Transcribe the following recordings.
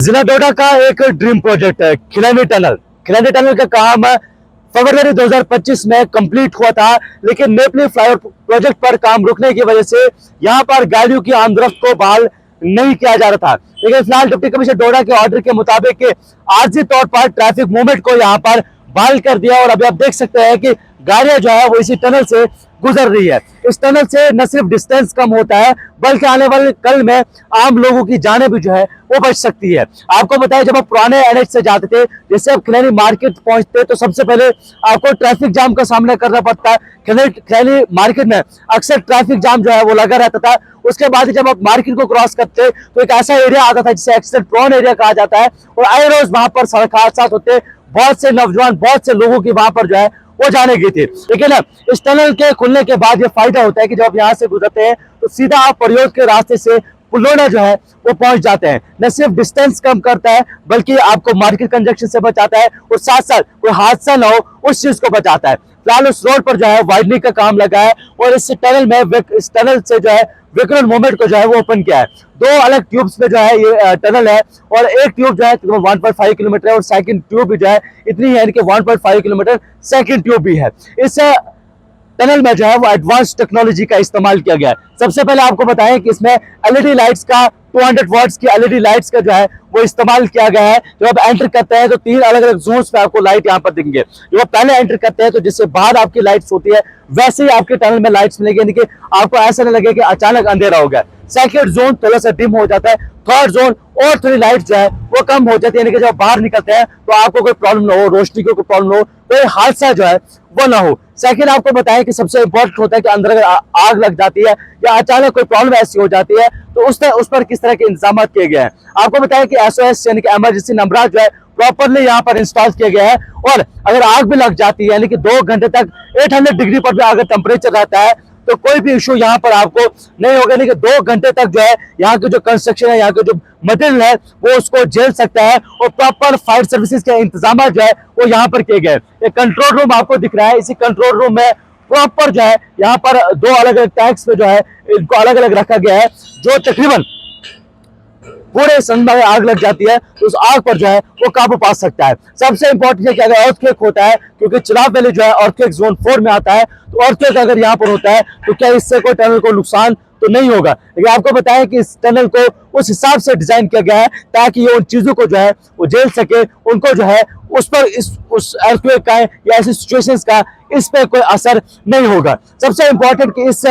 जिला डोडा का एक ड्रीम प्रोजेक्ट है खिलानी टनल। खिलानी टनल का काम फरवरी 2025 में कंप्लीट हुआ था, लेकिन नेपली फ्लाईओवर प्रोजेक्ट पर काम रुकने की वजह से यहां पर गाड़ियों की आमदरफ्त को बहाल नहीं किया जा रहा था। लेकिन फिलहाल डिप्टी कमिश्नर डोडा के ऑर्डर के मुताबिक आर्जी तौर पर ट्रैफिक मूवमेंट को यहां पर बहाल कर दिया और अभी आप देख सकते हैं कि गाड़ियां जो है वो इसी टनल से गुजर रही है। इस टनल से न सिर्फ डिस्टेंस कम होता है, बल्कि आने वाले कल में आम लोगों की जानें भी जो है वो बच सकती है। आपको बताया, जब आप पुराने एनएच से जाते थे, जैसे आप खिलानी मार्केट पहुंचते तो सबसे पहले आपको ट्रैफिक जाम का सामना करना पड़ता है। खिलानी मार्केट में अक्सर ट्रैफिक जाम जो है वो लगा रहता था। उसके बाद जब आप मार्केट को क्रॉस करते तो एक ऐसा एरिया आता था जिसे एक्सीडेंट प्रोन एरिया कहा जाता है, और आए रोज वहां पर सड़क हादसा होते, बहुत से नौजवान, बहुत से लोगों की वहां पर जो है वो जाने गई थी। लेकिन इस टनल के खुलने के बाद ये फायदा होता है कि जब आप यहाँ से गुजरते हैं तो सीधा आप प्रयोग के रास्ते से पुलोना जो है वो पहुंच जाते हैं। न सिर्फ डिस्टेंस कम करता है, बल्कि आपको मार्केट कंजक्शन से बचाता है, और साथ साथ कोई हादसा ना हो उस चीज को बचाता है। फिलहाल उस रोड पर जो है वाइडनिंग का काम लगा है, और इस टनल से जो है विक्रम मोमेंट को जो है वो ओपन किया है। दो अलग ट्यूब्स में जो है ये टनल है, और एक ट्यूब जो है 1.5 किलोमीटर है, और सेकंड ट्यूब भी जो है इतनी है कि 1.5 किलोमीटर सेकंड ट्यूब भी है। इस टनल में जो है वो एडवांस टेक्नोलॉजी का इस्तेमाल किया गया है। सबसे पहले आपको बताएं कि इसमें एलईडी लाइट्स का 200 वॉट्स की एलईडी लाइट्स का जो है वो इस्तेमाल किया गया है। जब आप एंटर करते हैं तो 3 अलग अलग जोन्स में आपको लाइट यहाँ पर दिखेंगे। जब आप पहले एंटर करते हैं तो जिससे बाहर आपकी लाइट्स होती है, वैसे ही आपके टनल में लाइट्स मिलेंगे, यानी कि आपको ऐसा नहीं लगे कि अचानक अंधेरा हो गया। सेकंड जोन थोड़ा सा डिम हो जाता है, थर्ड जोन और थोड़ी लाइट जो है वो कम हो जाती है, यानी कि जब बाहर निकलते हैं तो आपको कोई प्रॉब्लम ना हो, रोशनी को कोई प्रॉब्लम ना हो, कोई हादसा जो है वो ना हो। सेकंड आपको बताएं कि सबसे इंपॉर्टेंट होता है कि अंदर अगर आग लग जाती है या अचानक कोई प्रॉब्लम ऐसी हो जाती है तो उस पर किस तरह के इंतजाम किए गए हैं। आपको बताएं कि एसओएस यानी कि इमरजेंसी नंबर जो है प्रॉपरली यहाँ पर इंस्टॉल किया गया है, और अगर आग भी लग जाती है, यानी कि 2 घंटे तक 800 डिग्री पर भी अगर टेम्परेचर रहता है तो कोई भी इशू यहाँ पर आपको नहीं होगा। लेकिन 2 घंटे तक जो है यहाँ की जो कंस्ट्रक्शन है, यहाँ के जो मटेरियल है वो उसको झेल सकता है, और प्रॉपर फायर सर्विसेज के इंतजाम जो है वो यहाँ पर किए गए। एक कंट्रोल रूम आपको दिख रहा है, इसी कंट्रोल रूम में प्रॉपर जो है यहाँ पर 2 अलग अलग टैंक्स में जो है इनको अलग अलग रखा गया है, जो तकरीबन पूरे सन में आग लग जाती है तो उस आग पर जो है वो काबू पा सकता है। सबसे इंपॉर्टेंट है कि अगर अर्थक्वेक होता है, क्योंकि चिनाब वैली जो है अर्थक्वेक जोन 4 में आता है, तो अर्थक्वेक अगर यहाँ पर होता है तो क्या इससे कोई टनल को नुकसान तो नहीं होगा। लेकिन आपको बताया कि इस टनल को उस हिसाब से डिजाइन किया गया है ताकि ये उन चीजों को जो है वो झेल सके, उनको जो है उस पर उस अर्थक्वेक का या ऐसी सिचुएशंस का इस पर कोई असर नहीं होगा। सबसे इंपॉर्टेंट कि इस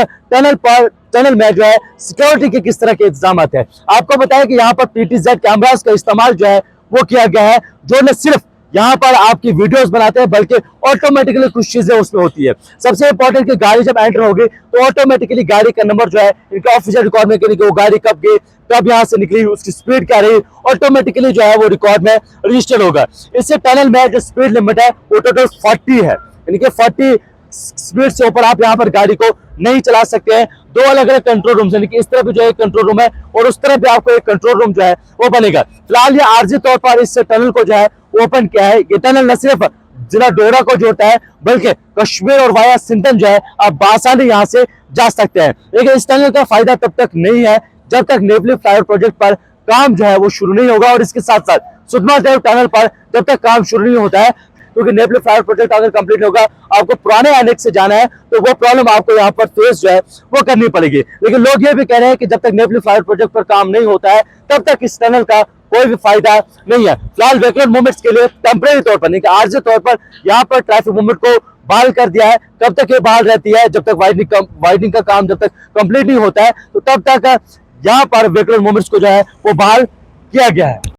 टनल में जो है सिक्योरिटी के किस तरह के इंतजाम है। आपको बताया कि यहाँ पर पीटीजेड कैमरास का इस्तेमाल जो है वो किया गया है, जो न सिर्फ यहाँ पर आपकी वीडियोस बनाते हैं बल्कि ऑटोमेटिकली कुछ चीजें उसमें होती है। सबसे इंपॉर्टेंट कि गाड़ी जब एंटर होगी तो ऑटोमेटिकली गाड़ी का नंबर जो है इनका ऑफिशियल रिकॉर्ड में कि वो गाड़ी कब गई, कब यहाँ से निकली, उसकी स्पीड क्या रही, ऑटोमेटिकली जो है वो रिकॉर्ड में रजिस्टर होगा। इससे टनल में जो स्पीड लिमिट है वो टोटल 40 है, यानी कि 40 स्पीड से ऊपर आप यहाँ पर गाड़ी को नहीं चला सकते हैं। 2 अलग अलग कंट्रोल रूम, यानी कि इस तरफ भी जो है कंट्रोल रूम है और उस तरफ भी आपको एक कंट्रोल रूम जो है वो बनेगा। फिलहाल ये आर्जी तौर पर इस टनल को जो है ओपन किया है। ये टनल न सिर्फ जिला डोडा को जोड़ता है, बल्कि कश्मीर और वाया सिंधन जो है आप बासानी यहाँ से जा सकते हैं। लेकिन इस टनल का फायदा तब तक नहीं है जब तक नेपली फ्लाईओवर प्रोजेक्ट पर काम जो है वो शुरू नहीं होगा, और इसके साथ साथ सुधमा देव टनल पर जब तक काम शुरू नहीं होता है, क्योंकि नेपली फ्लाईओवर प्रोजेक्ट अगर कंप्लीट होगा आपको पुराने एनेक्स से जाना है तो वो प्रॉब्लम आपको यहाँ पर फेस जो है वो करनी पड़ेगी। लेकिन लोग ये भी कह रहे हैं कि जब तक नेपली फ्लाईओवर प्रोजेक्ट पर काम नहीं होता है तब तक इस टनल का कोई भी फायदा नहीं है। फिलहाल वेकेंट मूवमेंट्स के लिए टेम्परेरी तौर पर, नहीं कि आर्जी तौर पर यहाँ पर ट्रैफिक मूवमेंट को बहाल कर दिया है। कब तक ये बहाल रहती है? जब तक वाइडनिंग का काम जब तक कंप्लीट नहीं होता है तो तब तक यहाँ पर वेकेंट मूवमेंट्स को जो है वो बहाल किया गया है।